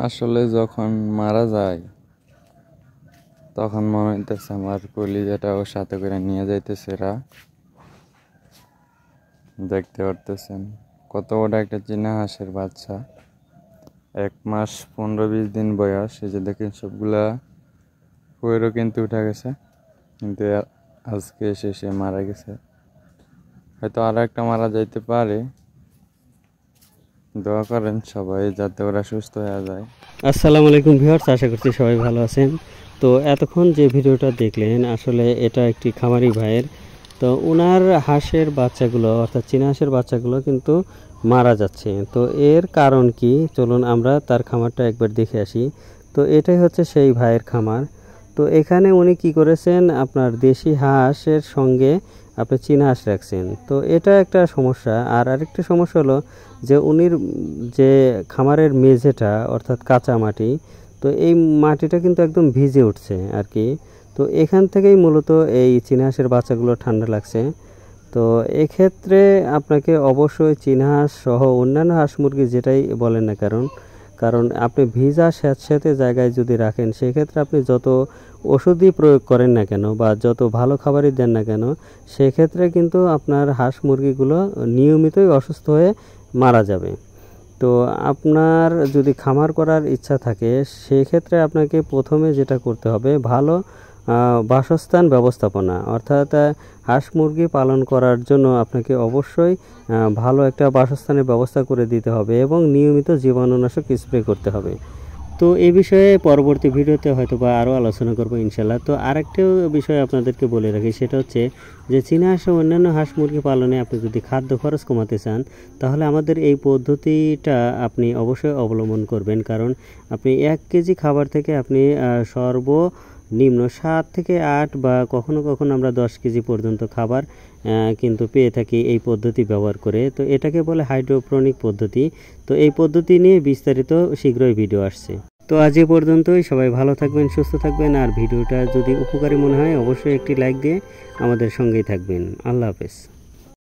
আসলে যখন মারা যায় তখন মনে হইতেছে আমার কলিজাটা ওর সাথে করে নিয়ে যাইতেছে এরা। দেখতে পারতেছেন কত বড় একটা চীনা হাঁসের বাচ্চা, 1 মাস 15-20 দিন বয়স। এই যে দেখেন সবগুলা কুয়েরও কিন্তু উঠে গেছে, কিন্তু আজকে সে মারা গেছে। হয়তো আরো একটা মারা যাইতে পারে। দোয়া করেন সবাই যাতে ওরা সুস্থ হয়ে যায়। আসসালামু আলাইকুম ভিউয়ার্স, আশা করছি সবাই ভালো আছেন। তো এতক্ষণ যে ভিডিওটা দেখলেন আসলে এটা একটি খামারি ভাইয়ের। তো ওনার হাঁসের বাচ্চাগুলো অর্থাৎ চীনা হাঁসের বাচ্চাগুলো কিন্তু মারা যাচ্ছে। তো এর কারণ কি, চলুন আমরা তার খামারটা একবার দেখে আসি। তো এটাই হচ্ছে সেই ভাইয়ের খামার। তো এখানে উনি কি করেছেন, আপনার দেশি হাঁসের সঙ্গে আপনি চীনা হাঁস রাখছেন। তো এটা একটা সমস্যা। আর আরেকটা সমস্যা হলো যে উনির যে খামারের মেঝেটা অর্থাৎ কাঁচা মাটি, তো এই মাটিটা কিন্তু একদম ভিজে উঠছে আর কি। তো এখান থেকেই মূলত এই চীনা হাঁসের বাচ্চাগুলো ঠান্ডা লাগছে। তো এক্ষেত্রে আপনাকে অবশ্যই চীনা হাঁস সহ অন্যান্য হাঁস মুরগি যেটাই বলেন না কারণ আপনি ভিজা স্যাঁতস্যাঁতে জায়গায় যদি রাখেন, সেক্ষেত্রে আপনি যত ওষুধই প্রয়োগ করেন না কেন বা যত ভালো খাবারই দেন না কেন, সেক্ষেত্রে কিন্তু আপনার হাঁস মুরগিগুলো নিয়মিতই অসুস্থ হয়ে মারা যাবে। তো আপনার যদি খামার করার ইচ্ছা থাকে, সেক্ষেত্রে আপনাকে প্রথমে যেটা করতে হবে, ভালো বাসস্থান ব্যবস্থাপনা। অর্থাৎ হাঁস মুরগি পালন করার জন্য আপনাকে অবশ্যই ভালো একটা বাসস্থানের ব্যবস্থা করে দিতে হবে এবং নিয়মিত জীবাণুনাশক স্প্রে করতে হবে। তো এই বিষয়ে পরবর্তী ভিডিওতে হয়তো বা আরও আলোচনা করবো ইনশাল্লাহ। তো আরেকটা বিষয় আপনাদেরকে বলে রাখি, সেটা হচ্ছে যে চীনা হাঁস ও অন্যান্য হাঁস মুরগি পালনে আপনি যদি খাদ্য খরচ কমাতে চান, তাহলে আমাদের এই পদ্ধতিটা আপনি অবশ্যই অবলম্বন করবেন। কারণ আপনি 1 কেজি খাবার থেকে আপনি সর্বনিম্ন 7 থেকে 8 বা কখনো কখনো আমরা 10 কেজি পর্যন্ত খাবার কিন্তু পেয়ে থাকি এই পদ্ধতি ব্যবহার করে। তো এটাকে বলে হাইড্রোপনিক পদ্ধতি। তো এই পদ্ধতি নিয়ে বিস্তারিত শীঘ্রই ভিডিও আসছে। তো আজ এ পর্যন্তই। সবাই ভালো থাকবেন, সুস্থ থাকবেন। আর ভিডিওটা যদি উপকারী মনে হয় অবশ্যই একটি লাইক দিয়ে আমাদের সঙ্গেই থাকবেন। আল্লাহ হাফেজ।